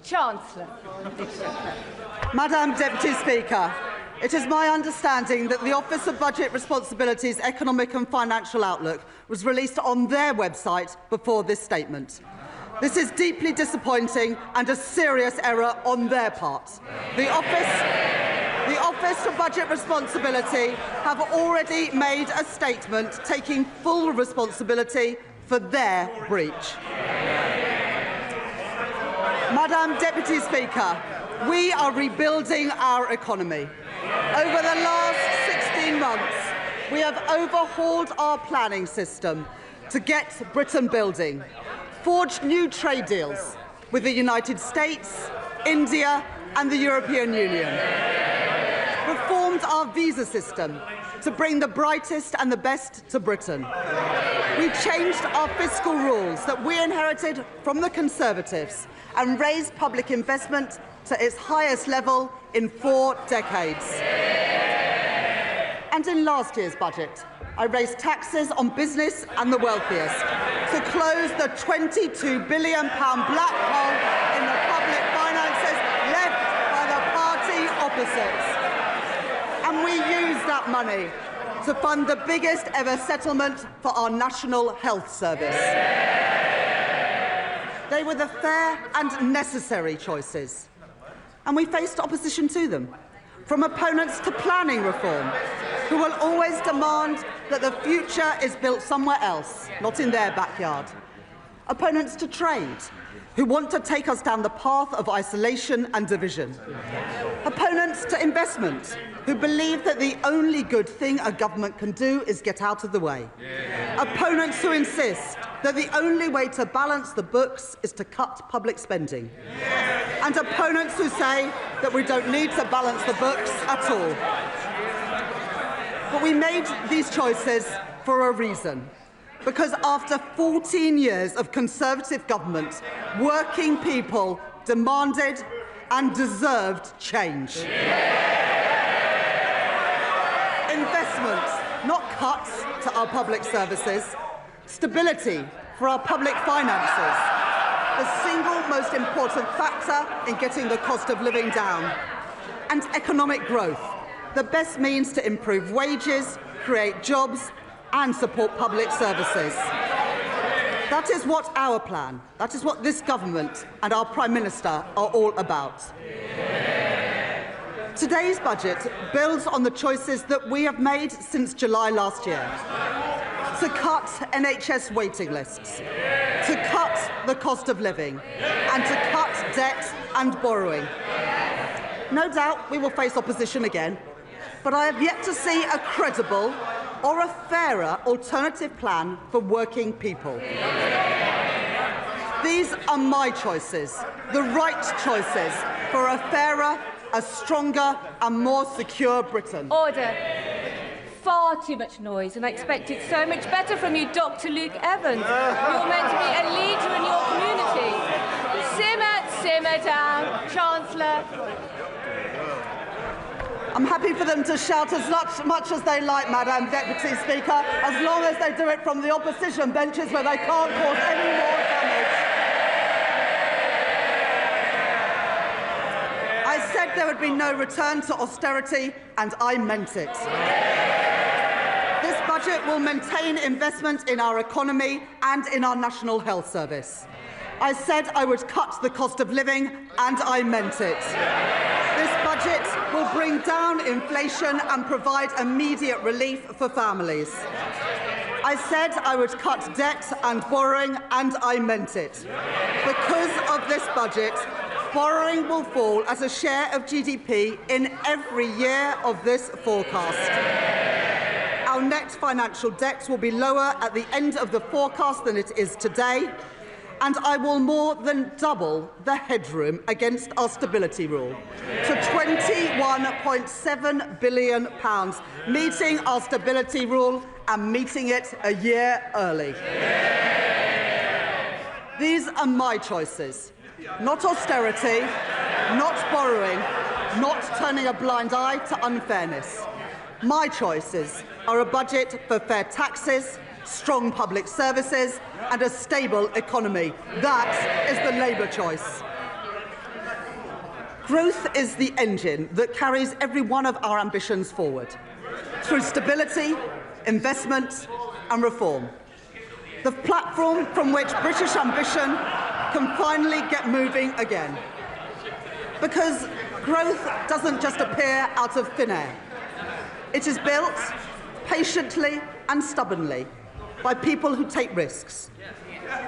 Chancellor. Madam Deputy Speaker, it is my understanding that the Office of Budget Responsibility's Economic and Financial Outlook was released on their website before this statement. This is deeply disappointing and a serious error on their part. The Office for Budget Responsibility have already made a statement taking full responsibility for their breach. Madam Deputy Speaker, we are rebuilding our economy. Over the last 16 months, we have overhauled our planning system to get Britain building, forged new trade deals with the United States, India and the European Union, reformed our visa system to bring the brightest and the best to Britain. We changed our fiscal rules that we inherited from the Conservatives and raised public investment to its highest level in 4 decades. And in last year's budget, I raised taxes on business and the wealthiest to close the £22 billion black hole in the public finances left by the party opposites. And we used that money to fund the biggest ever settlement for our National Health Service. They were the fair and necessary choices. And we faced opposition to them, from opponents to planning reform, who will always demand that the future is built somewhere else, not in their backyard. Opponents to trade, who want to take us down the path of isolation and division. Opponents to investment, who believe that the only good thing a government can do is get out of the way. Opponents who insist that the only way to balance the books is to cut public spending. And opponents who say that we don't need to balance the books at all. But we made these choices for a reason. Because after 14 years of Conservative government, working people demanded and deserved change. Investment, not cuts to our public services. Stability for our public finances. The single most important factor in getting the cost of living down. And economic growth, the best means to improve wages, create jobs and support public services. That is what our plan, that is what this government and our Prime Minister are all about. Today's budget builds on the choices that we have made since July last year. To cut NHS waiting lists, to cut the cost of living, and to cut debt and borrowing. No doubt we will face opposition again, but I have yet to see a credible or a fairer alternative plan for working people. These are my choices, the right choices for a fairer, a stronger and more secure Britain. Order. Far too much noise, and I expected so much better from you, Dr. Luke Evans. You're meant to be a leader in your community. Simmer down, Chancellor. I'm happy for them to shout as much as they like, Madam Deputy Speaker, as long as they do it from the opposition benches where they can't cause any more damage. I said there would be no return to austerity, and I meant it. This budget will maintain investment in our economy and in our National Health Service. I said I would cut the cost of living, and I meant it. This budget will bring down inflation and provide immediate relief for families. I said I would cut debt and borrowing, and I meant it. Because of this budget, borrowing will fall as a share of GDP in every year of this forecast. Our net financial debt will be lower at the end of the forecast than it is today, and I will more than double the headroom against our stability rule to £21.7 billion, meeting our stability rule and meeting it a year early. These are my choices, not austerity, not borrowing, not turning a blind eye to unfairness. My choices are a budget for fair taxes, strong public services and a stable economy. That is the Labour choice. Growth is the engine that carries every one of our ambitions forward, through stability, investment and reform. The platform from which British ambition can finally get moving again. Because growth doesn't just appear out of thin air. It is built patiently and stubbornly by people who take risks,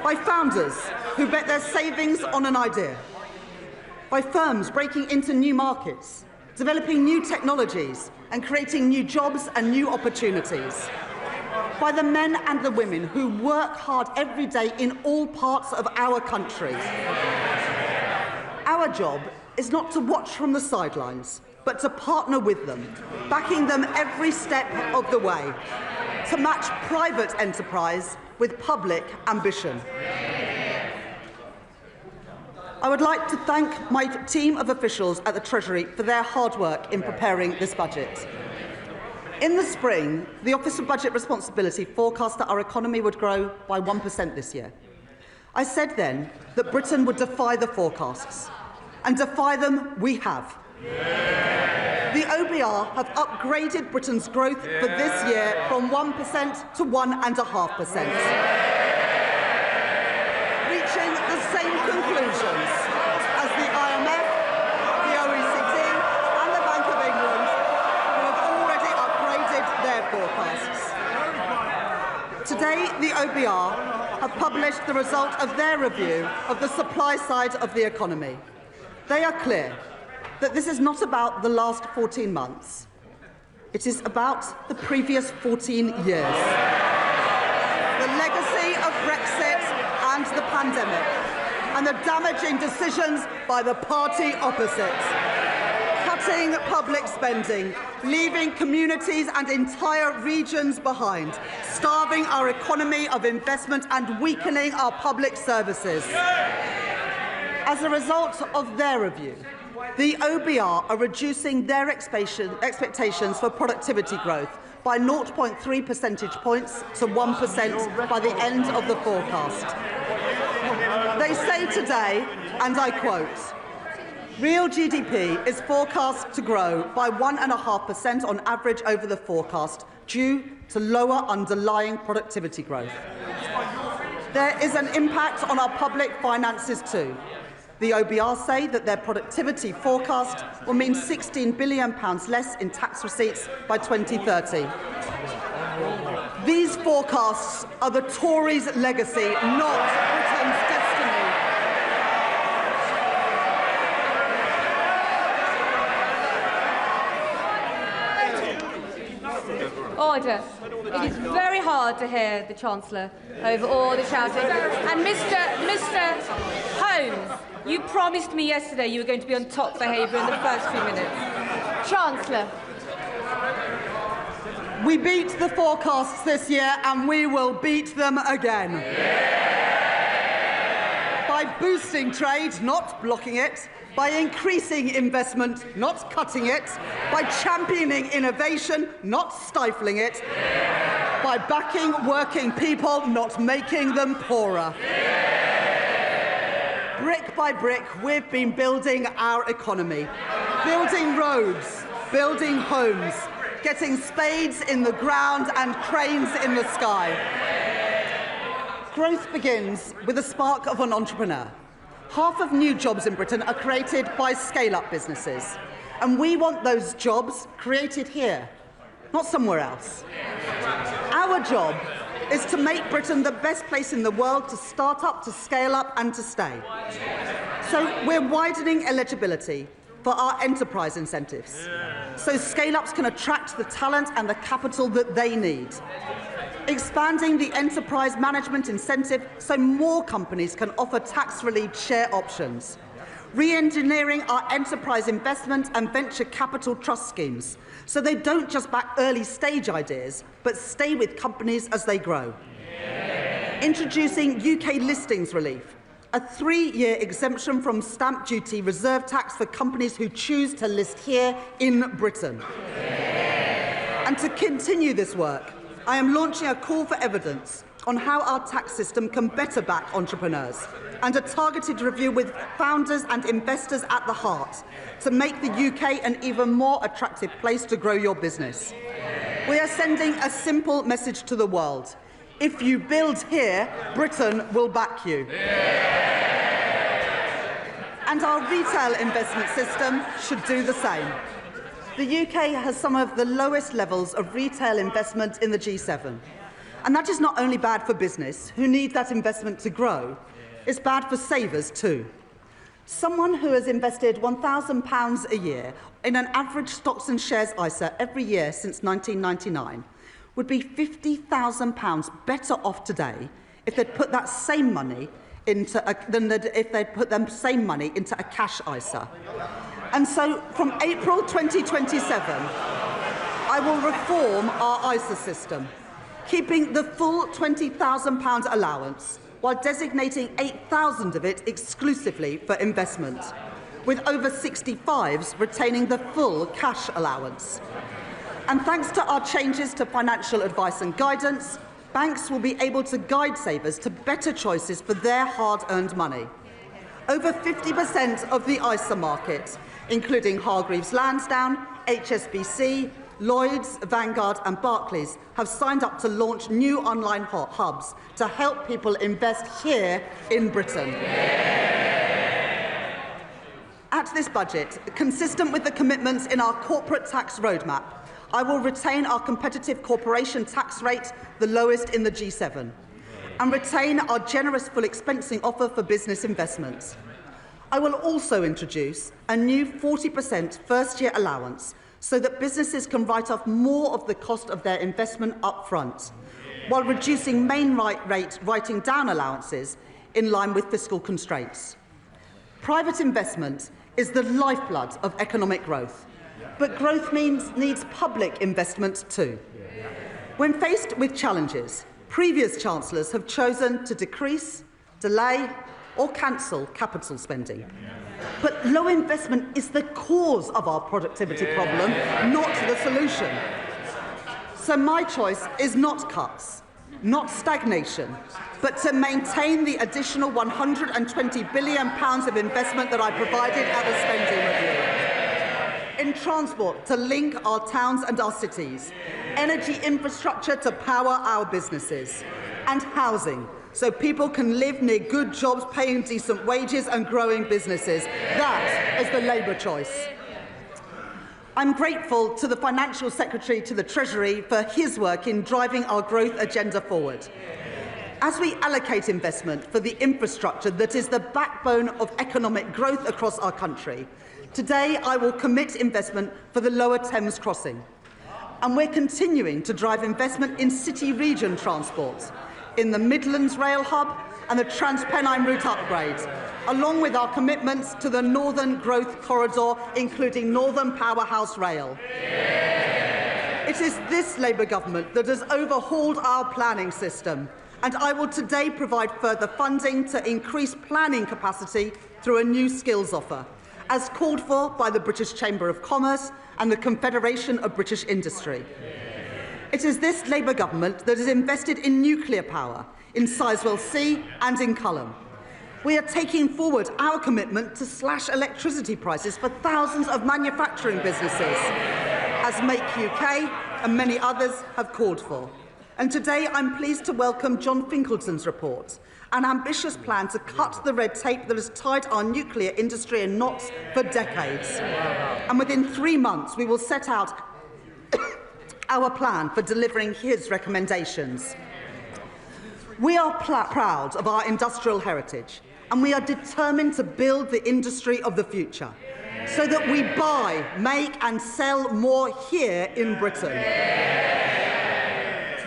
by founders who bet their savings on an idea, by firms breaking into new markets, developing new technologies and creating new jobs and new opportunities, by the men and the women who work hard every day in all parts of our country. Our job is not to watch from the sidelines, but to partner with them, backing them every step of the way, to match private enterprise with public ambition. I would like to thank my team of officials at the Treasury for their hard work in preparing this budget. In the spring, the Office of Budget Responsibility forecast that our economy would grow by 1% this year. I said then that Britain would defy the forecasts, and defy them we have. The OBR have upgraded Britain's growth for this year from 1% to 1.5%. Reaching the same conclusions as the IMF, the OECD and the Bank of England, who have already upgraded their forecasts. Today, the OBR have published the result of their review of the supply side of the economy. They are clear that this is not about the last 14 months. It is about the previous 14 years. The legacy of Brexit and the pandemic, and the damaging decisions by the party opposite. Cutting public spending, leaving communities and entire regions behind, starving our economy of investment and weakening our public services. As a result of their review, the OBR are reducing their expectations for productivity growth by 0.3 percentage points to 1% by the end of the forecast. They say today, and I quote, "Real GDP is forecast to grow by 1.5% on average over the forecast due to lower underlying productivity growth. There is an impact on our public finances too. The OBR say that their productivity forecast will mean £16 billion less in tax receipts by 2030. These forecasts are the Tories' legacy, not Britain's destiny. Order. It is very hard to hear the Chancellor over all the shouting. And Mr. Holmes, you promised me yesterday you were going to be on top behaviour in the first few minutes. Chancellor. We beat the forecasts this year and we will beat them again. By boosting trade, not blocking it. By increasing investment, not cutting it. By championing innovation, not stifling it. By backing working people, not making them poorer. Brick by brick, we've been building our economy. Building roads, building homes, getting spades in the ground and cranes in the sky. Growth begins with the spark of an entrepreneur. Half of new jobs in Britain are created by scale-up businesses, and we want those jobs created here, not somewhere else. Our job is to make Britain the best place in the world to start up, to scale up and to stay. So we're widening eligibility for our enterprise incentives, so scale-ups can attract the talent and the capital that they need. Expanding the enterprise management incentive so more companies can offer tax-relieved share options. Re-engineering our enterprise investment and venture capital trust schemes so they don't just back early-stage ideas, but stay with companies as they grow. Introducing UK listings relief, a 3-year exemption from stamp duty reserve tax for companies who choose to list here in Britain. And to continue this work, I am launching a call for evidence on how our tax system can better back entrepreneurs, and a targeted review with founders and investors at the heart to make the UK an even more attractive place to grow your business. We are sending a simple message to the world. If you build here, Britain will back you. And our retail investment system should do the same. The UK has some of the lowest levels of retail investment in the G7. And that is not only bad for business, who need that investment to grow, it's bad for savers too. Someone who has invested £1,000 a year in an average stocks and shares ISA every year since 1999 would be £50,000 better off today if they'd put that same money into a cash ISA. And so from April 2027, I will reform our ISA system, keeping the full £20,000 allowance while designating 8,000 of it exclusively for investment, with over 65s retaining the full cash allowance. And thanks to our changes to financial advice and guidance, banks will be able to guide savers to better choices for their hard-earned money. Over 50% of the ISA market, including Hargreaves Lansdown, HSBC, Lloyds, Vanguard and Barclays, have signed up to launch new online hubs to help people invest here in Britain. At this budget, consistent with the commitments in our corporate tax roadmap, I will retain our competitive corporation tax rate, the lowest in the G7, and retain our generous full expensing offer for business investments. I will also introduce a new 40% first-year allowance so that businesses can write off more of the cost of their investment up front, while reducing main rate writing down allowances in line with fiscal constraints. Private investment is the lifeblood of economic growth, but growth needs public investment too. When faced with challenges, previous chancellors have chosen to decrease, delay or cancel capital spending. But low investment is the cause of our productivity problem, not the solution. So my choice is not cuts, not stagnation, but to maintain the additional £120 billion of investment that I provided at the spending review. In transport, to link our towns and our cities, energy infrastructure to power our businesses, and housing, so people can live near good jobs, paying decent wages and growing businesses. That is the Labour choice. I'm grateful to the Financial Secretary to the Treasury for his work in driving our growth agenda forward. As we allocate investment for the infrastructure that is the backbone of economic growth across our country, today I will commit investment for the Lower Thames Crossing. And we're continuing to drive investment in city-region transport, in the Midlands Rail Hub and the Transpennine Route upgrade, along with our commitments to the Northern Growth Corridor, including Northern Powerhouse Rail. It is this Labour government that has overhauled our planning system, and I will today provide further funding to increase planning capacity through a new skills offer, as called for by the British Chamber of Commerce and the Confederation of British Industry. It is this Labour government that has invested in nuclear power, in Sizewell C and in Culham. We are taking forward our commitment to slash electricity prices for thousands of manufacturing businesses, as Make UK and many others have called for. And today I'm pleased to welcome John Finkelton's report, an ambitious plan to cut the red tape that has tied our nuclear industry in knots for decades. And within 3 months we will set out our plan for delivering his recommendations. We are proud of our industrial heritage, and we are determined to build the industry of the future so that we buy, make and sell more here in Britain.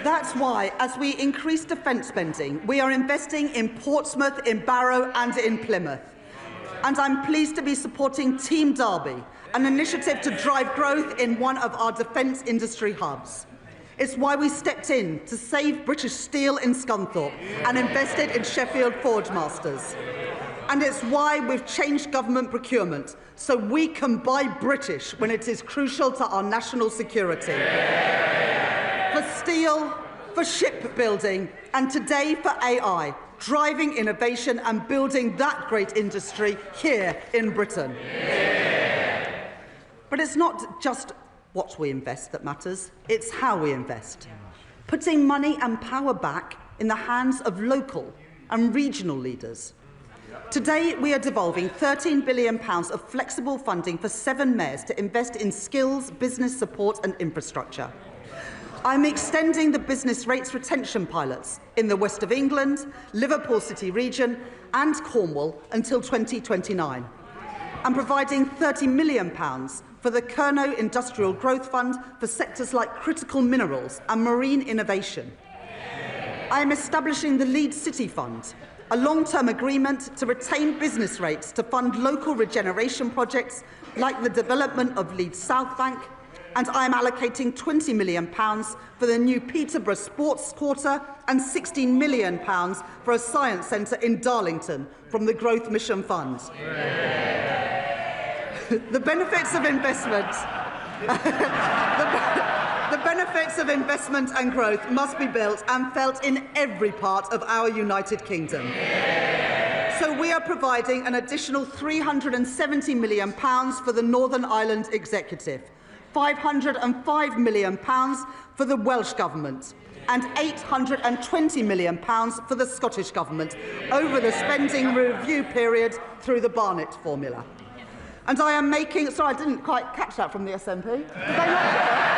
That's why, as we increase defence spending, we are investing in Portsmouth, in Barrow and in Plymouth. And I'm pleased to be supporting Team Derby, an initiative to drive growth in one of our defence industry hubs. It's why we stepped in to save British Steel in Scunthorpe and invested in Sheffield Forge Masters. And it's why we've changed government procurement so we can buy British when it is crucial to our national security. For steel, for shipbuilding, and today for AI, driving innovation and building that great industry here in Britain. Yeah. But it's not just what we invest that matters, it's how we invest. Putting money and power back in the hands of local and regional leaders. Today, we are devolving £13 billion of flexible funding for 7 mayors to invest in skills, business support and infrastructure. I'm extending the business rates retention pilots in the West of England, Liverpool City region and Cornwall until 2029. I'm providing £30 million for the Kernow Industrial Growth Fund for sectors like critical minerals and marine innovation. I am establishing the Leeds City Fund, a long-term agreement to retain business rates to fund local regeneration projects like the development of Leeds South Bank, and I am allocating £20 million for the new Peterborough Sports Quarter and £16 million for a science centre in Darlington from the Growth Mission Fund. The benefits of investment The benefits of investment and growth must be built and felt in every part of our United Kingdom. So we are providing an additional £370 million for the Northern Ireland Executive, £505 million for the Welsh Government and £820 million for the Scottish Government over the spending review period through the Barnett formula. And I am making... Sorry, I didn't quite catch that from the SNP. Did they not?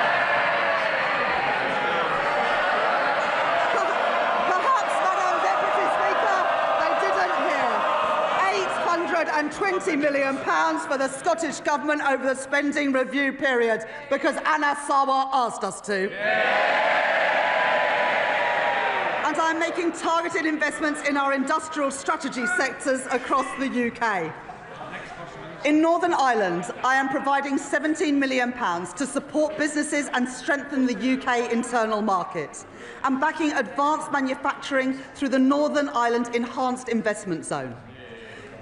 £120 million for the Scottish Government over the spending review period because Anna Sawa asked us to. Yeah. And I'm making targeted investments in our industrial strategy sectors across the UK. In Northern Ireland, I am providing £17 million to support businesses and strengthen the UK internal market, and backing advanced manufacturing through the Northern Ireland Enhanced Investment Zone.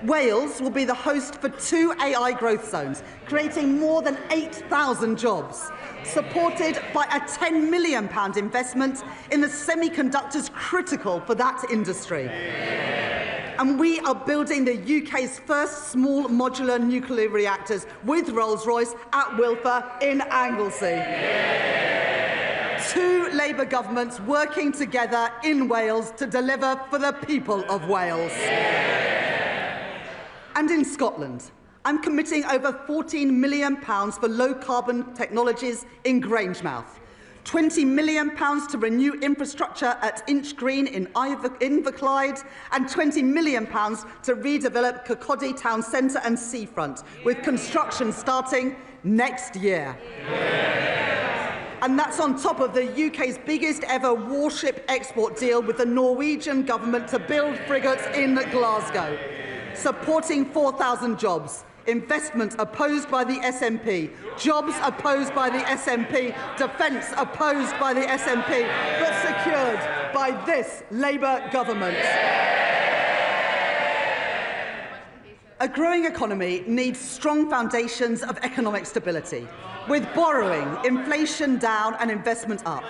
Wales will be the host for 2 AI growth zones, creating more than 8,000 jobs, supported by a £10 million investment in the semiconductors critical for that industry. Yeah. And we are building the UK's first small modular nuclear reactors with Rolls-Royce at Wilfer in Anglesey. Yeah. 2 Labour governments working together in Wales to deliver for the people of Wales. Yeah. And in Scotland, I'm committing over £14 million for low-carbon technologies in Grangemouth, £20 million to renew infrastructure at Inchgreen in Inverclyde, and £20 million to redevelop Kirkcaldy Town Centre and Seafront, with construction starting next year. Yeah. And that's on top of the UK's biggest ever warship export deal with the Norwegian government to build frigates in Glasgow. Supporting 4,000 jobs, investment opposed by the SNP, jobs opposed by the SNP, defence opposed by the SNP, but secured by this Labour government. A growing economy needs strong foundations of economic stability, with borrowing, inflation down and investment up.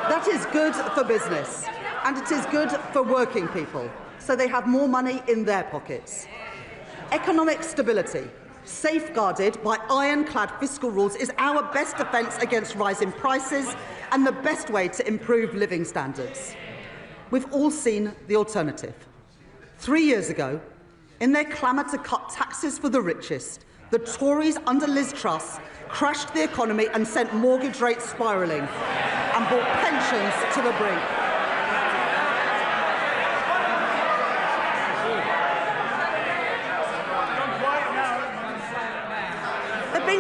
That is good for business, and it is good for working people, so they have more money in their pockets. Economic stability, safeguarded by ironclad fiscal rules, is our best defence against rising prices and the best way to improve living standards. We've all seen the alternative. 3 years ago, in their clamour to cut taxes for the richest, the Tories under Liz Truss crashed the economy and sent mortgage rates spiralling and brought pensions to the brink.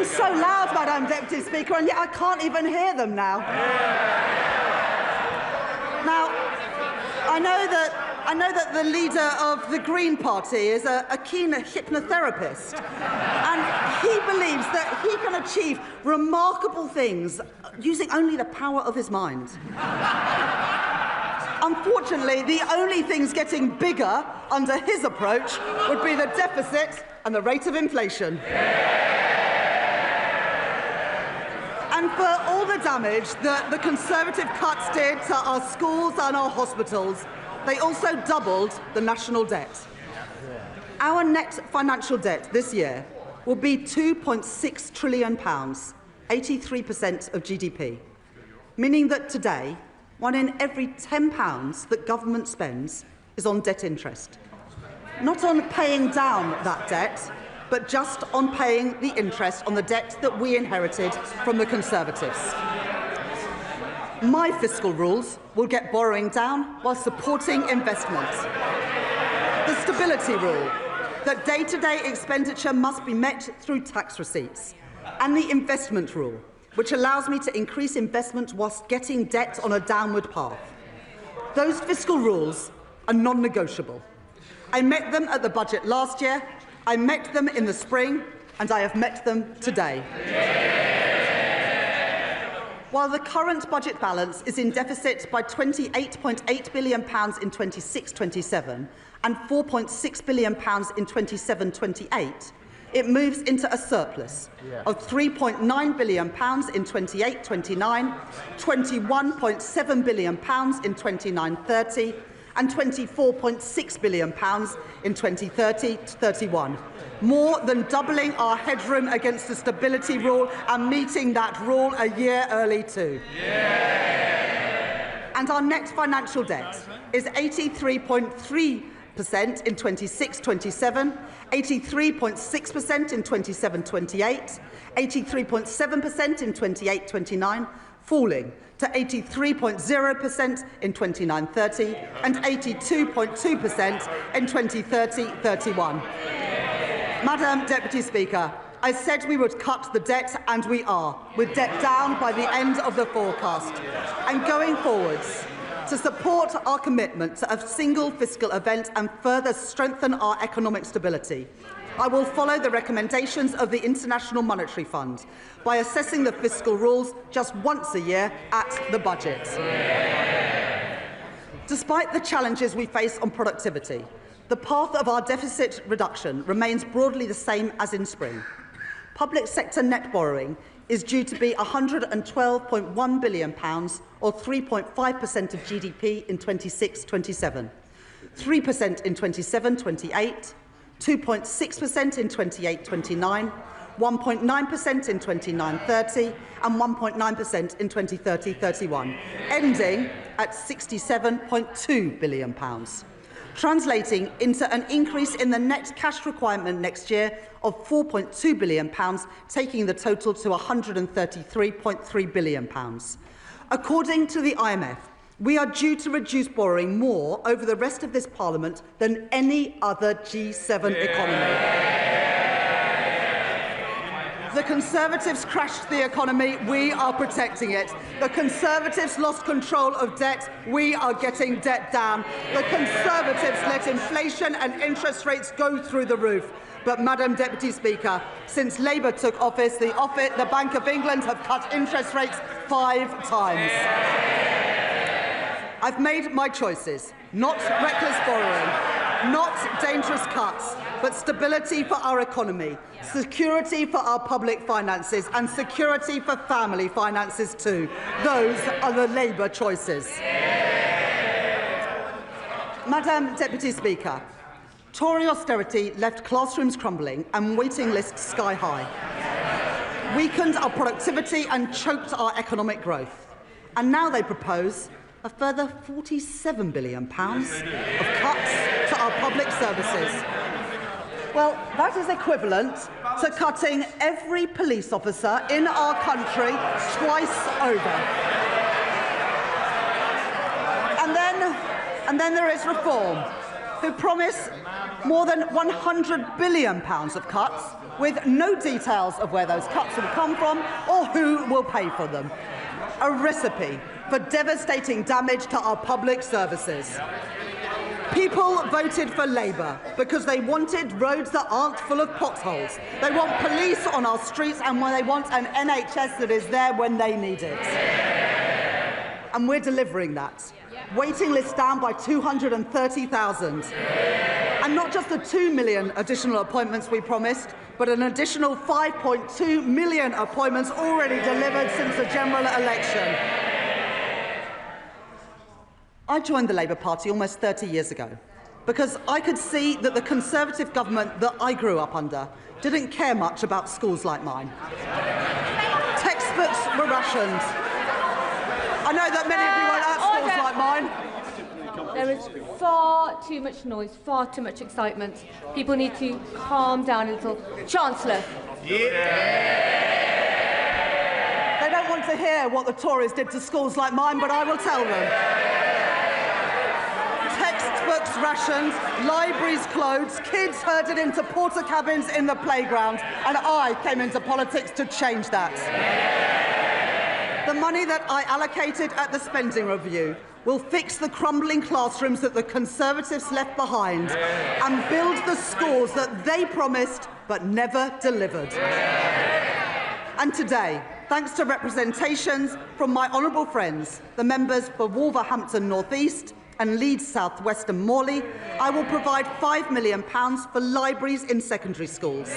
So loud, Madam Deputy Speaker, and yet I can't even hear them now. Now, I know that the leader of the Green Party is a keen hypnotherapist, and he believes that he can achieve remarkable things using only the power of his mind. Unfortunately, the only things getting bigger under his approach would be the deficit and the rate of inflation. And for all the damage that the Conservative cuts did to our schools and our hospitals, they also doubled the national debt. Our net financial debt this year will be £2.6 trillion, 83% of GDP, meaning that today, 1 in every £10 that government spends is on debt interest. Not on paying down that debt, but just on paying the interest on the debt that we inherited from the Conservatives. My fiscal rules will get borrowing down while supporting investment. The stability rule, that day-to-day expenditure must be met through tax receipts. And the investment rule, which allows me to increase investment whilst getting debt on a downward path. Those fiscal rules are non-negotiable. I met them at the budget last year, I met them in the spring, and I have met them today. While the current budget balance is in deficit by £28.8 billion in 26-27 and £4.6 billion in 27-28, it moves into a surplus of £3.9 billion in 28-29, £21.7 billion in 29-30, and £24.6 billion in 2030-31, more than doubling our headroom against the stability rule and meeting that rule a year early too. And our net financial debt is 83.3% in 26-27, 83.6% in 27-28, 83.7% in 28-29, falling to 83.0% in 29-30 and 82.2% in 2030-31. Madam Deputy Speaker, I said we would cut the debt, and we are, with debt down by the end of the forecast. And going forwards, to support our commitment to a single fiscal event and further strengthen our economic stability, I will follow the recommendations of the International Monetary Fund by assessing the fiscal rules just once a year at the budget. Despite the challenges we face on productivity, the path of our deficit reduction remains broadly the same as in spring. Public sector net borrowing is due to be £112.1 billion, or 3.5% of GDP in 26-27, 3% in 27-28, 2.6% in 28-29, 1.9% in 29-30 and 1.9% in 2030-31, ending at £67.2 billion, translating into an increase in the net cash requirement next year of £4.2 billion, taking the total to £133.3 billion. According to the IMF, we are due to reduce borrowing more over the rest of this Parliament than any other G7 economy. The Conservatives crashed the economy, we are protecting it. The Conservatives lost control of debt, we are getting debt down. The Conservatives let inflation and interest rates go through the roof. But, Madam Deputy Speaker, since Labour took office, the Bank of England have cut interest rates 5 times. I've made my choices. Not reckless borrowing, not dangerous cuts, but stability for our economy, security for our public finances, and security for family finances too. Those are the Labour choices. Madam Deputy Speaker, Tory austerity left classrooms crumbling and waiting lists sky high, weakened our productivity and choked our economic growth. And now they propose a further £47 billion of cuts to our public services. Well, that is equivalent to cutting every police officer in our country twice over. And then there is Reform, who promise more than £100 billion of cuts, with no details of where those cuts will come from or who will pay for them. A recipe for devastating damage to our public services. People voted for Labour because they wanted roads that aren't full of potholes. They want police on our streets, and they want an NHS that is there when they need it. And we're delivering that. Waiting lists down by 230,000. And not just the 2 million additional appointments we promised, but an additional 5.2 million appointments already delivered since the general election. I joined the Labour Party almost 30 years ago because I could see that the Conservative government that I grew up under didn't care much about schools like mine. Textbooks were rationed. I know that many of you weren't at schools like mine. There is far too much noise, far too much excitement. People need to calm down a little. Chancellor. They don't want to hear what the Tories did to schools like mine, but I will tell them. Textbooks rationed, libraries closed, kids herded into porter cabins in the playground, and I came into politics to change that. The money that I allocated at the spending review will fix the crumbling classrooms that the Conservatives left behind and build the schools that they promised but never delivered. And today, thanks to representations from my honourable friends, the members for Wolverhampton North East and Leeds South West and Morley, I will provide £5 million for libraries in secondary schools,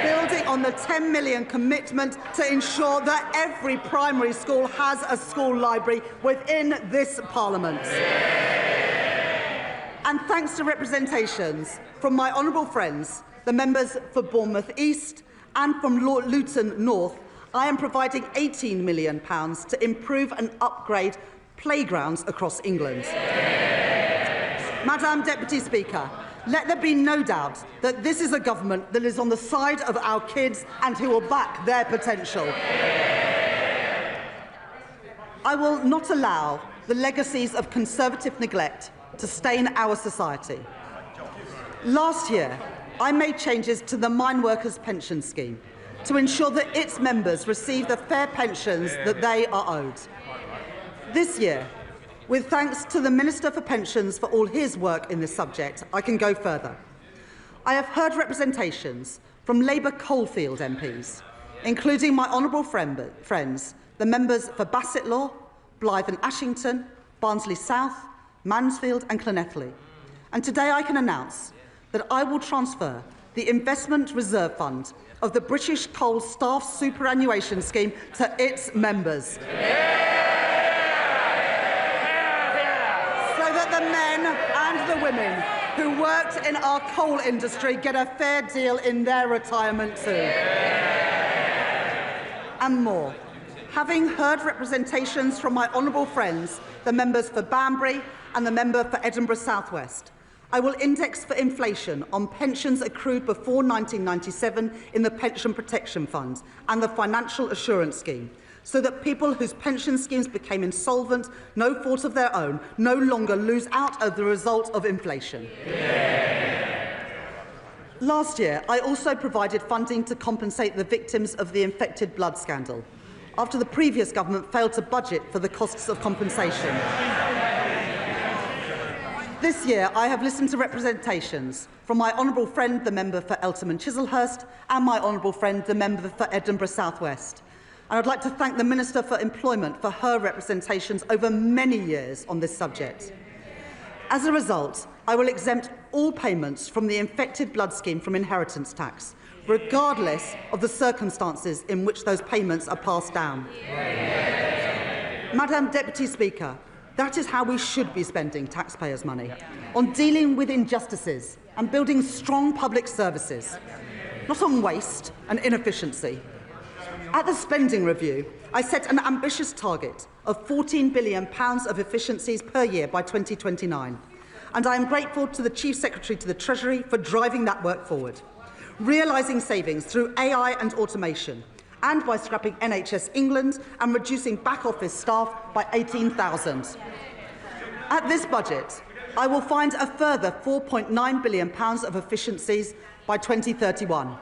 building on the £10 million commitment to ensure that every primary school has a school library within this Parliament. And thanks to representations from my honourable friends, the members for Bournemouth East and from Luton North, I am providing £18 million to improve and upgrade playgrounds across England. Madam Deputy Speaker, let there be no doubt that this is a government that is on the side of our kids and who will back their potential. I will not allow the legacies of Conservative neglect to stain our society. Last year, I made changes to the Mine Workers Pension Scheme to ensure that its members receive the fair pensions that they are owed. This year, with thanks to the Minister for Pensions for all his work in this subject, I can go further. I have heard representations from Labour Coalfield MPs, including my honourable friends, the members for Bassetlaw, Blythe and Ashington, Barnsley South, Mansfield and Llanelli. And today I can announce that I will transfer the Investment Reserve Fund of the British Coal Staff Superannuation Scheme to its members. The men and the women who worked in our coal industry get a fair deal in their retirement too. And more. Having heard representations from my honourable friends, the members for Banbury and the member for Edinburgh South West, I will index for inflation on pensions accrued before 1997 in the Pension Protection Fund and the Financial Assurance Scheme, so that people whose pension schemes became insolvent, no fault of their own, no longer lose out as the result of inflation. Last year, I also provided funding to compensate the victims of the infected blood scandal, after the previous government failed to budget for the costs of compensation. This year, I have listened to representations from my honourable friend, the member for Eltham and Chislehurst, and my honourable friend, the member for Edinburgh South West. And I'd like to thank the Minister for Employment for her representations over many years on this subject. As a result, I will exempt all payments from the infected blood scheme from inheritance tax, regardless of the circumstances in which those payments are passed down. Madam Deputy Speaker, that is how we should be spending taxpayers' money, on dealing with injustices and building strong public services, not on waste and inefficiency. At the spending review, I set an ambitious target of £14 billion of efficiencies per year by 2029, and I am grateful to the Chief Secretary to the Treasury for driving that work forward, realising savings through AI and automation, and by scrapping NHS England and reducing back-office staff by 18,000. At this budget, I will find a further £4.9 billion of efficiencies by 2031.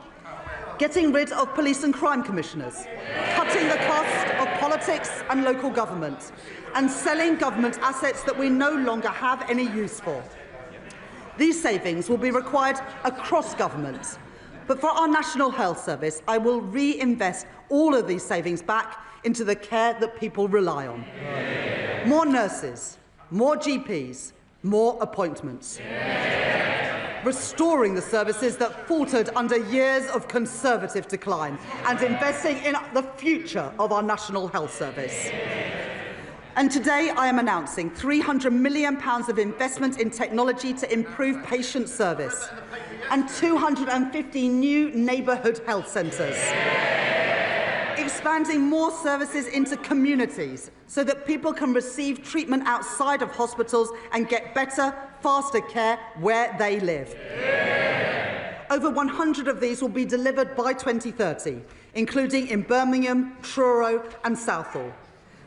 Getting rid of police and crime commissioners, cutting the cost of politics and local government, and selling government assets that we no longer have any use for. These savings will be required across government, but for our National Health Service, I will reinvest all of these savings back into the care that people rely on. More nurses, more GPs, more appointments. restoring the services that faltered under years of Conservative decline, and investing in the future of our National Health Service. And today I am announcing £300 million of investment in technology to improve patient service and 250 new neighbourhood health centres. Expanding more services into communities so that people can receive treatment outside of hospitals and get better, faster care where they live. Over 100 of these will be delivered by 2030, including in Birmingham, Truro and Southall.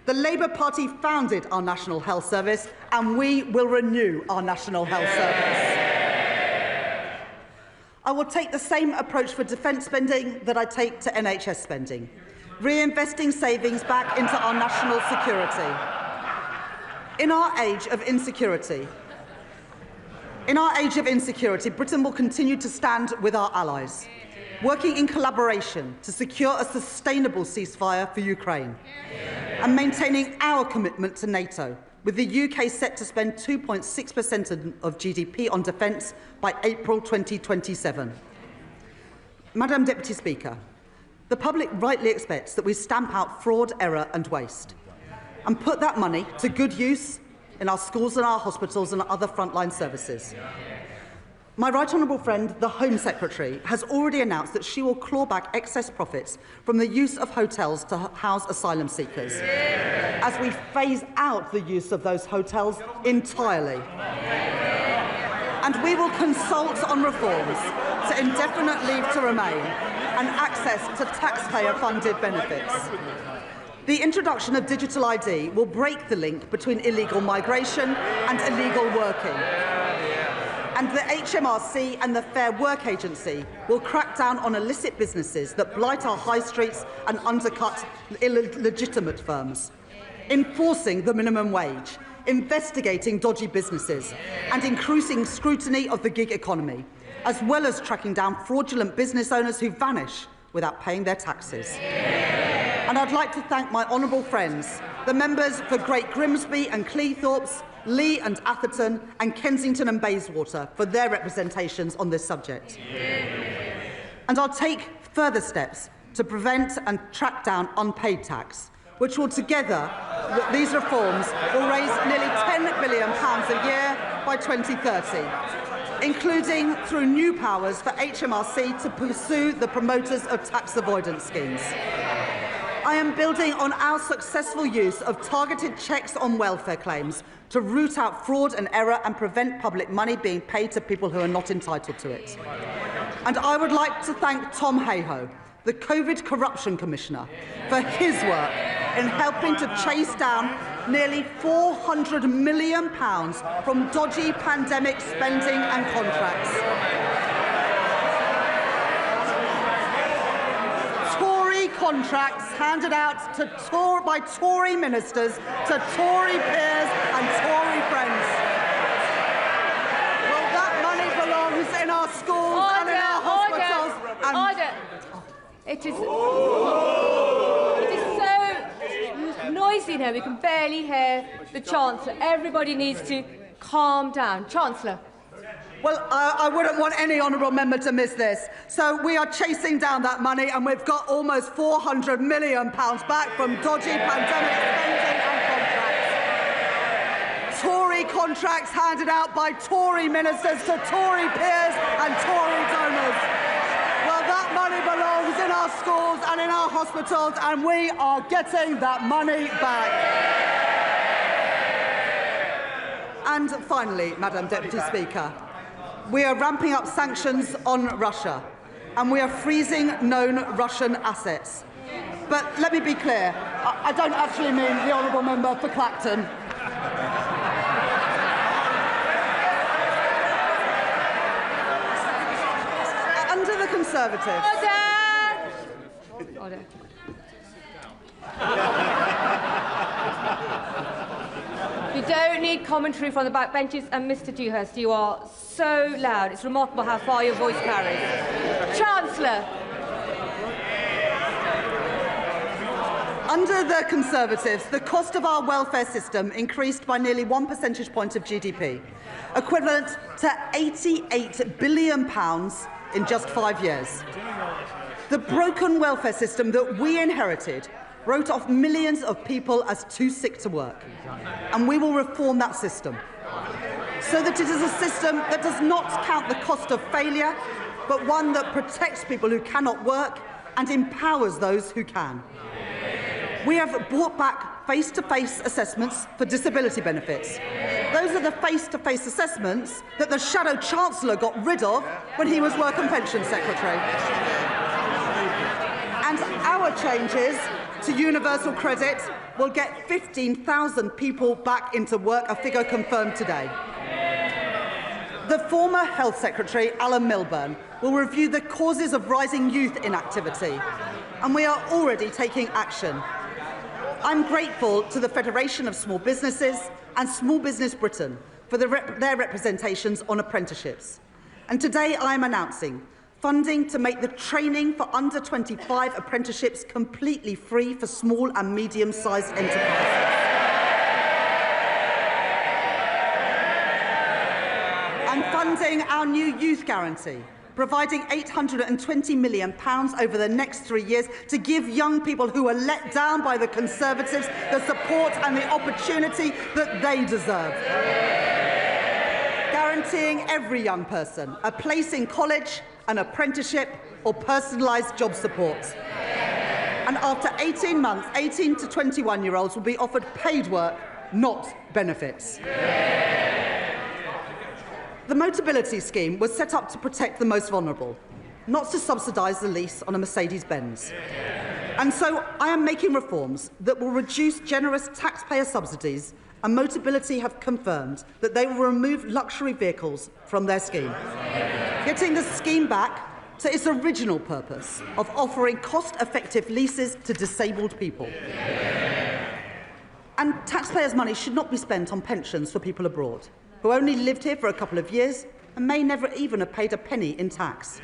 The Labour Party founded our National Health Service, and we will renew our National Health Service. I will take the same approach for defence spending that I take to NHS spending, reinvesting savings back into our national security. In our age of insecurity, Britain will continue to stand with our allies, working in collaboration to secure a sustainable ceasefire for Ukraine, and maintaining our commitment to NATO, with the UK set to spend 2.6% of GDP on defence by April 2027. Madam Deputy Speaker, the public rightly expects that we stamp out fraud, error and waste, and put that money to good use in our schools and our hospitals and other frontline services. My right honourable friend, the Home Secretary, has already announced that she will claw back excess profits from the use of hotels to house asylum seekers, as we phase out the use of those hotels entirely. And we will consult on reforms to indefinite leave to remain and access to taxpayer-funded benefits. The introduction of digital ID will break the link between illegal migration and illegal working. And the HMRC and the Fair Work Agency will crack down on illicit businesses that blight our high streets and undercut illegitimate firms, enforcing the minimum wage, investigating dodgy businesses and increasing scrutiny of the gig economy, as well as tracking down fraudulent business owners who vanish without paying their taxes. And I'd like to thank my honourable friends, the members for Great Grimsby and Cleethorpes, Lee and Atherton and Kensington and Bayswater for their representations on this subject. And I'll take further steps to prevent and track down unpaid tax, which will together, these reforms will raise nearly £10 billion a year by 2030, including through new powers for HMRC to pursue the promoters of tax avoidance schemes. I am building on our successful use of targeted checks on welfare claims to root out fraud and error and prevent public money being paid to people who are not entitled to it. And I would like to thank Tom Hayhoe, the COVID Corruption Commissioner, for his work in helping to chase down nearly £400 million from dodgy pandemic spending and contracts. Contracts handed out by Tory ministers to Tory peers and Tory friends. Well, that money belongs in our schools and in our hospitals. It is so noisy now, we can barely hear the Chancellor. Everybody needs to calm down. Chancellor. Well, I wouldn't want any honourable member to miss this. So we are chasing down that money, and we've got almost £400 million back from dodgy pandemic spending and contracts. Tory contracts handed out by Tory ministers to Tory peers and Tory donors. Well, that money belongs in our schools and in our hospitals, and we are getting that money back. And finally, Madam Deputy Speaker, we are ramping up sanctions on Russia, and we are freezing known Russian assets. But let me be clear, I don't actually mean the honourable member for Clacton. Under the Conservatives... Order. You don't need commentary from the backbenches, and Mr Dewhurst, you are so loud. It's remarkable how far your voice carries. Chancellor. Under the Conservatives, the cost of our welfare system increased by nearly 1 percentage point of GDP, equivalent to £88 billion in just 5 years. The broken welfare system that we inherited wrote off millions of people as too sick to work, and we will reform that system so that it is a system that does not count the cost of failure, but one that protects people who cannot work and empowers those who can. We have brought back face-to-face assessments for disability benefits. Those are the face-to-face assessments that the Shadow Chancellor got rid of when he was Work and Pensions Secretary. And our changes to universal credit will get 15,000 people back into work, a figure confirmed today. The former Health Secretary, Alan Milburn, will review the causes of rising youth inactivity, and we are already taking action. I'm grateful to the Federation of Small Businesses and Small Business Britain for their representations on apprenticeships. And today I am announcing funding to make the training for under 25 apprenticeships completely free for small and medium-sized enterprises. And funding our new youth guarantee, providing £820 million over the next 3 years to give young people who are let down by the Conservatives the support and the opportunity that they deserve. Guaranteeing every young person a place in college, an apprenticeship or personalised job support. And after 18 months, 18 to 21-year-olds will be offered paid work, not benefits. The Motability Scheme was set up to protect the most vulnerable, not to subsidise the lease on a Mercedes-Benz. And so I am making reforms that will reduce generous taxpayer subsidies, and Motability have confirmed that they will remove luxury vehicles from their scheme, getting the scheme back to its original purpose of offering cost-effective leases to disabled people. And taxpayers' money should not be spent on pensions for people abroad, who only lived here for a couple of years and may never even have paid a penny in tax.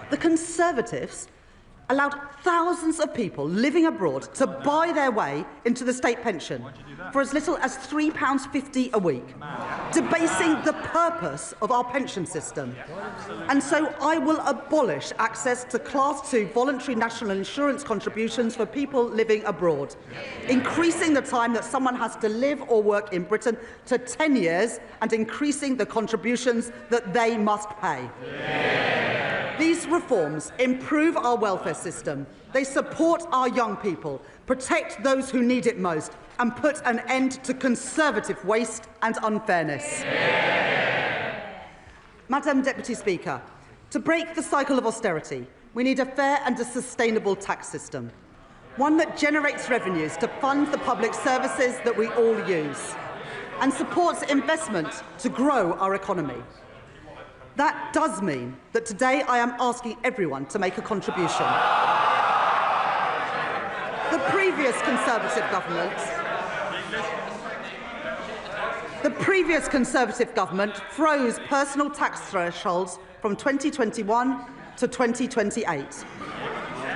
The Conservatives allowed thousands of people living abroad to buy their way into the state pension for as little as £3.50 a week, debasing the purpose of our pension system. And so I will abolish access to Class 2 voluntary national insurance contributions for people living abroad, increasing the time that someone has to live or work in Britain to 10 years and increasing the contributions that they must pay. These reforms improve our welfare system, they support our young people, protect those who need it most, and put an end to Conservative waste and unfairness. Madam Deputy Speaker, to break the cycle of austerity, we need a fair and a sustainable tax system, one that generates revenues to fund the public services that we all use, and supports investment to grow our economy. That does mean that today I am asking everyone to make a contribution. The previous Conservative government froze personal tax thresholds from 2021 to 2028.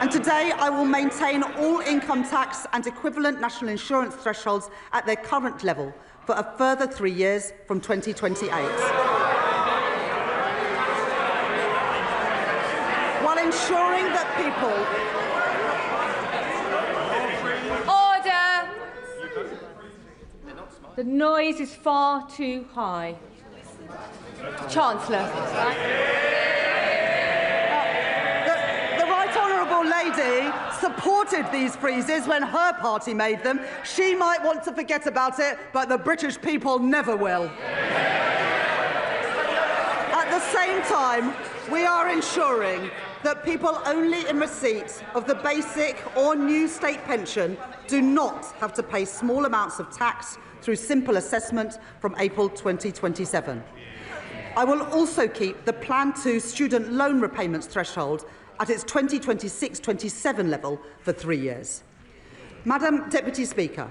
And today I will maintain all income tax and equivalent national insurance thresholds at their current level for a further 3 years from 2028. While ensuring that people... Order! The noise is far too high. Chancellor. The Right Honourable Lady supported these freezes when her party made them. She might want to forget about it, but the British people never will. At the same time, we are ensuring that people only in receipt of the basic or new state pension do not have to pay small amounts of tax through simple assessment from April 2027. I will also keep the Plan 2 student loan repayments threshold at its 2026-27 level for 3 years. Madam Deputy Speaker,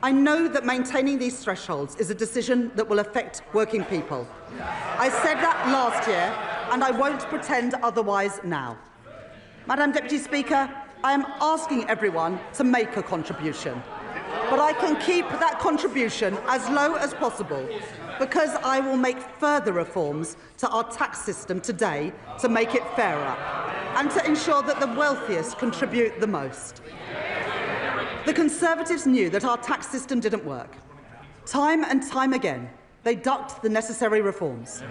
I know that maintaining these thresholds is a decision that will affect working people. I said that last year, and I won't pretend otherwise now. Madam Deputy Speaker, I am asking everyone to make a contribution, but I can keep that contribution as low as possible because I will make further reforms to our tax system today to make it fairer and to ensure that the wealthiest contribute the most. The Conservatives knew that our tax system didn't work. Time and time again, they ducked the necessary reforms,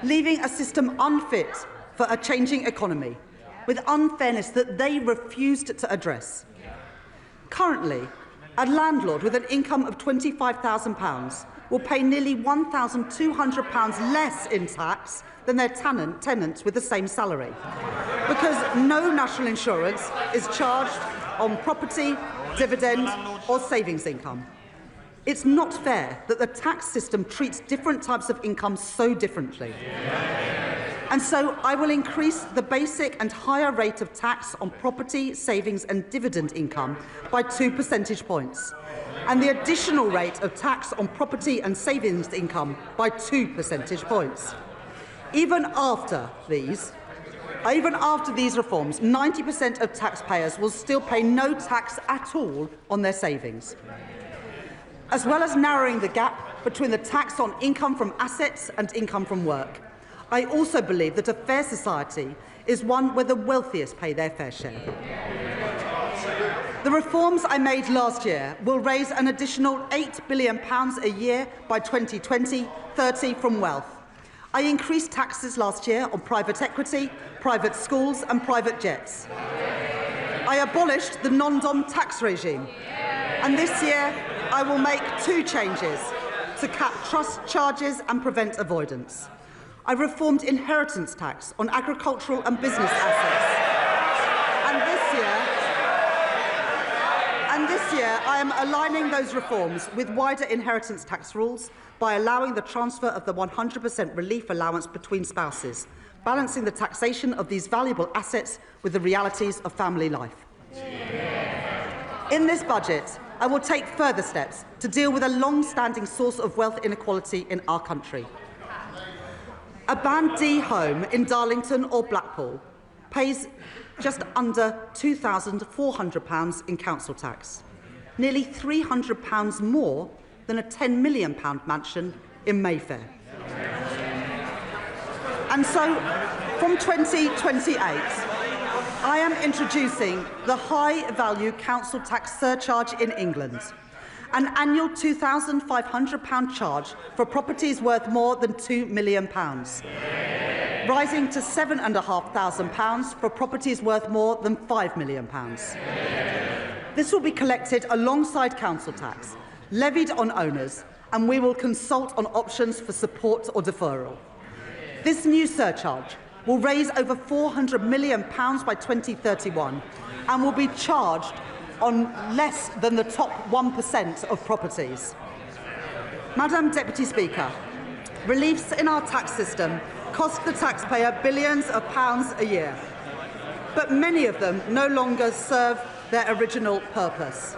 leaving a system unfit for a changing economy, with unfairness that they refused to address. Currently, a landlord with an income of £25,000 will pay nearly £1,200 less in tax than their tenants with the same salary, because no national insurance is charged on property, dividend or savings income. It's not fair that the tax system treats different types of income so differently. And so I will increase the basic and higher rate of tax on property, savings and dividend income by 2 percentage points, and the additional rate of tax on property and savings income by 2 percentage points. Even after these reforms, 90% of taxpayers will still pay no tax at all on their savings. As well as narrowing the gap between the tax on income from assets and income from work, I also believe that a fair society is one where the wealthiest pay their fair share. The reforms I made last year will raise an additional £8 billion a year by 2020-30 from wealth. I increased taxes last year on private equity, private schools and private jets. I abolished the non-dom tax regime. And this year, I will make 2 changes to cap trust charges and prevent avoidance. I reformed inheritance tax on agricultural and business assets. And this year, I am aligning those reforms with wider inheritance tax rules by allowing the transfer of the 100% relief allowance between spouses, balancing the taxation of these valuable assets with the realities of family life. In this budget, I will take further steps to deal with a long-standing source of wealth inequality in our country. A Band D home in Darlington or Blackpool pays just under £2,400 in council tax, nearly £300 more than a £10 million mansion in Mayfair. And so, from 2028, I am introducing the high-value council tax surcharge in England, an annual £2,500 charge for properties worth more than £2 million, rising to £7,500 for properties worth more than £5 million. This will be collected alongside council tax, levied on owners, and we will consult on options for support or deferral. This new surcharge will raise over £400 million by 2031 and will be charged on less than the top 1% of properties. Madam Deputy Speaker, reliefs in our tax system cost the taxpayer billions of pounds a year, but many of them no longer serve their original purpose.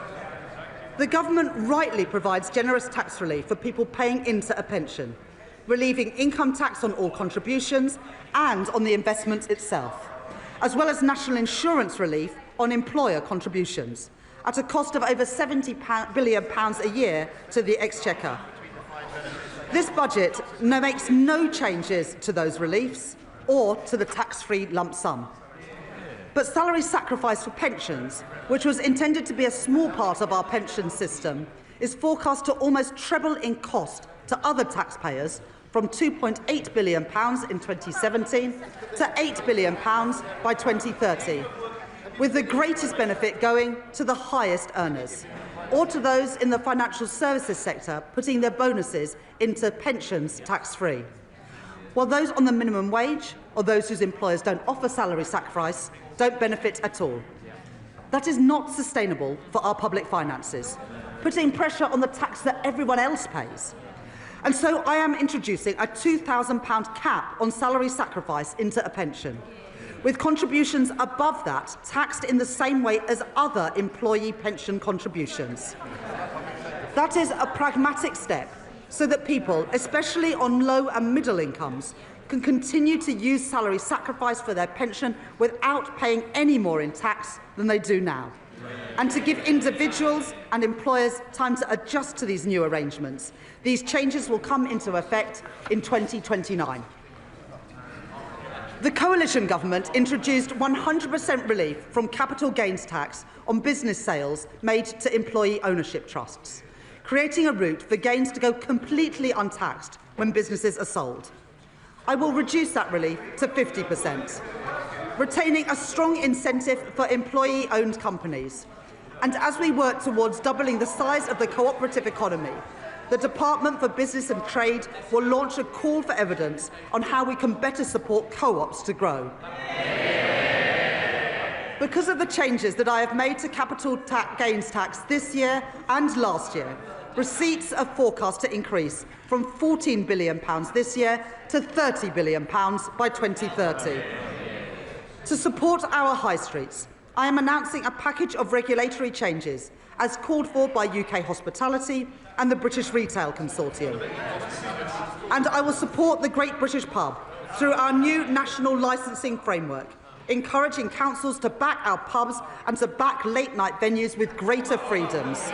The government rightly provides generous tax relief for people paying into a pension, relieving income tax on all contributions and on the investment itself, as well as national insurance relief on employer contributions, at a cost of over £70 billion a year to the Exchequer. This budget makes no changes to those reliefs or to the tax-free lump sum. But salary sacrifice for pensions, which was intended to be a small part of our pension system, is forecast to almost treble in cost to other taxpayers, from £2.8 billion in 2017 to £8 billion by 2030, with the greatest benefit going to the highest earners, or to those in the financial services sector putting their bonuses into pensions tax-free, while those on the minimum wage or those whose employers don't offer salary sacrifice don't benefit at all. That is not sustainable for our public finances, putting pressure on the tax that everyone else pays. And so I am introducing a £2,000 cap on salary sacrifice into a pension, with contributions above that taxed in the same way as other employee pension contributions. That is a pragmatic step so that people, especially on low and middle incomes, can continue to use salary sacrifice for their pension without paying any more in tax than they do now, and to give individuals and employers time to adjust to these new arrangements. These changes will come into effect in 2029. The coalition government introduced 100% relief from capital gains tax on business sales made to employee ownership trusts, creating a route for gains to go completely untaxed when businesses are sold. I will reduce that relief to 50%, retaining a strong incentive for employee-owned companies. And as we work towards doubling the size of the cooperative economy, the Department for Business and Trade will launch a call for evidence on how we can better support co-ops to grow. Because of the changes that I have made to capital gains tax this year and last year, receipts are forecast to increase from £14 billion this year to £30 billion by 2030. To support our high streets, I am announcing a package of regulatory changes as called for by UK Hospitality and the British Retail Consortium. And I will support the Great British Pub through our new national licensing framework, encouraging councils to back our pubs and to back late-night venues with greater freedoms.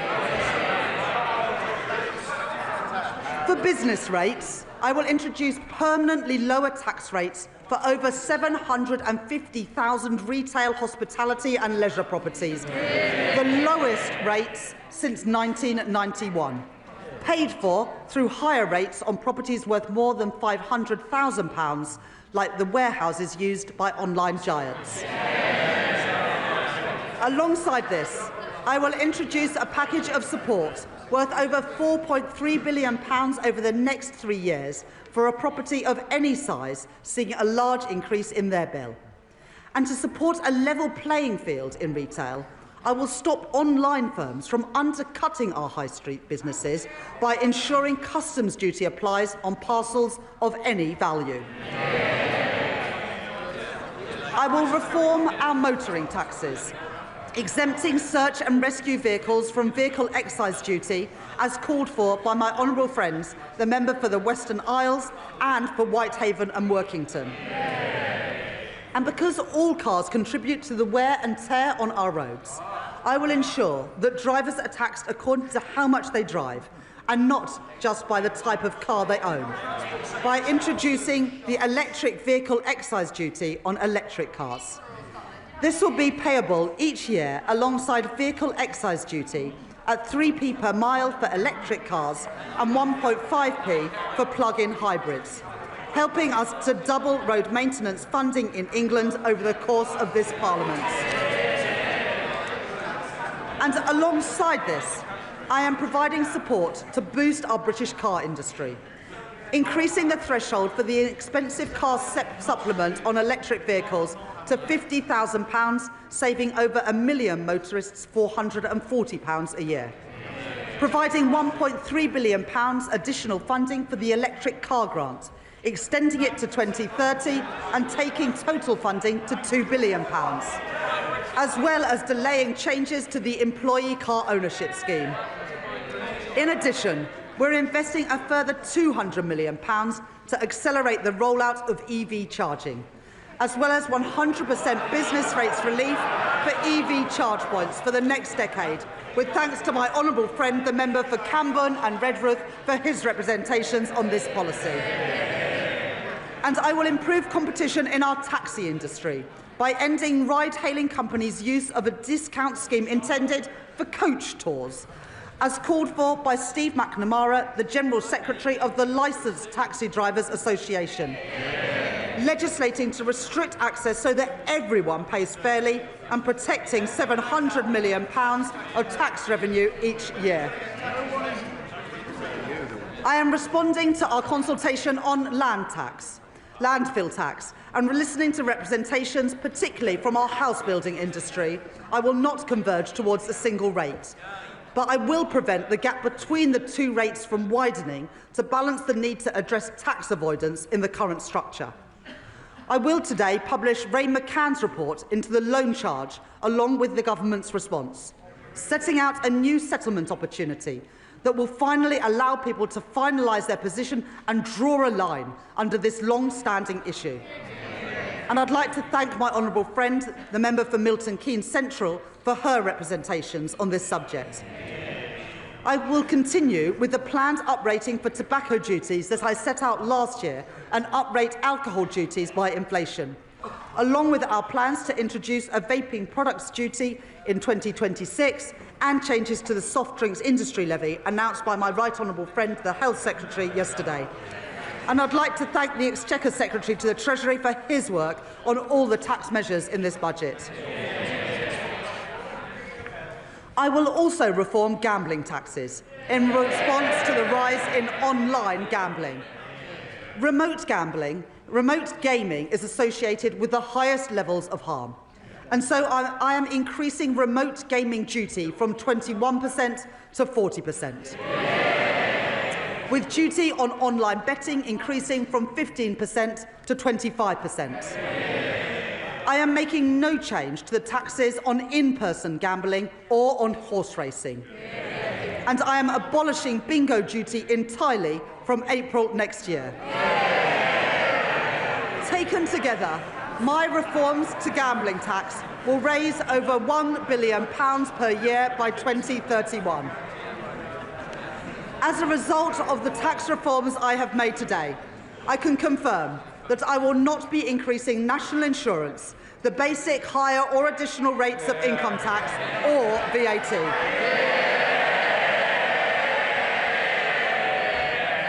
For business rates, I will introduce permanently lower tax rates for over 750,000 retail, hospitality and leisure properties, the lowest rates since 1991, paid for through higher rates on properties worth more than £500,000, like the warehouses used by online giants. Alongside this, I will introduce a package of support worth over £4.3 billion over the next 3 years for a property of any size seeing a large increase in their bill. And to support a level playing field in retail, I will stop online firms from undercutting our high street businesses by ensuring customs duty applies on parcels of any value. I will reform our motoring taxes, exempting search and rescue vehicles from vehicle excise duty as called for by my honourable friends, the member for the Western Isles and for Whitehaven and Workington. And because all cars contribute to the wear and tear on our roads, I will ensure that drivers are taxed according to how much they drive and not just by the type of car they own, by introducing the electric vehicle excise duty on electric cars. This will be payable each year alongside vehicle excise duty at 3p per mile for electric cars and 1.5p for plug-in hybrids, helping us to double road maintenance funding in England over the course of this Parliament. And alongside this, I am providing support to boost our British car industry, increasing the threshold for the expensive car supplement on electric vehicles to £50,000, saving over 1 million motorists £440 a year. Providing £1.3 billion additional funding for the electric car grant, extending it to 2030 and taking total funding to £2 billion, as well as delaying changes to the employee car ownership scheme. In addition, we're investing a further £200 million to accelerate the rollout of EV charging, as well as 100% business rates relief for EV charge points for the next decade, with thanks to my honourable friend, the member for Camborne and Redruth, for his representations on this policy. And I will improve competition in our taxi industry by ending ride-hailing companies' use of a discount scheme intended for coach tours, as called for by Steve McNamara, the General Secretary of the Licensed Taxi Drivers Association, legislating to restrict access so that everyone pays fairly and protecting £700 million of tax revenue each year. I am responding to our consultation on landfill tax, and listening to representations, particularly from our house building industry. I will not converge towards a single rate, but I will prevent the gap between the two rates from widening to balance the need to address tax avoidance in the current structure. I will today publish Ray McCann's report into the loan charge along with the government's response, setting out a new settlement opportunity that will finally allow people to finalise their position and draw a line under this long-standing issue. And I'd like to thank my honourable friend, the member for Milton Keynes Central, for her representations on this subject. I will continue with the planned uprating for tobacco duties that I set out last year and uprate alcohol duties by inflation, along with our plans to introduce a vaping products duty in 2026 and changes to the soft drinks industry levy announced by my right honourable friend, the Health Secretary, yesterday. And I'd like to thank the Exchequer Secretary to the Treasury for his work on all the tax measures in this budget. I will also reform gambling taxes in response to the rise in online gambling. Remote gaming is associated with the highest levels of harm. And so I am increasing remote gaming duty from 21% to 40%. With duty on online betting increasing from 15% to 25%. I am making no change to the taxes on in-person gambling or on horse racing. And I am abolishing bingo duty entirely from April next year. Taken together, my reforms to gambling tax will raise over £1 billion per year by 2031. As a result of the tax reforms I have made today, I can confirm that I will not be increasing national insurance, the basic, higher or additional rates of income tax or VAT.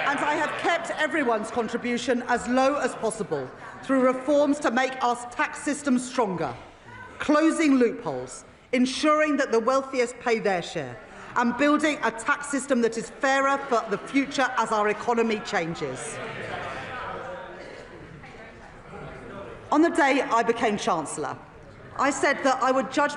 And I have kept everyone's contribution as low as possible through reforms to make our tax system stronger, closing loopholes, ensuring that the wealthiest pay their share, and building a tax system that is fairer for the future as our economy changes. On the day I became Chancellor, I said that I would judge my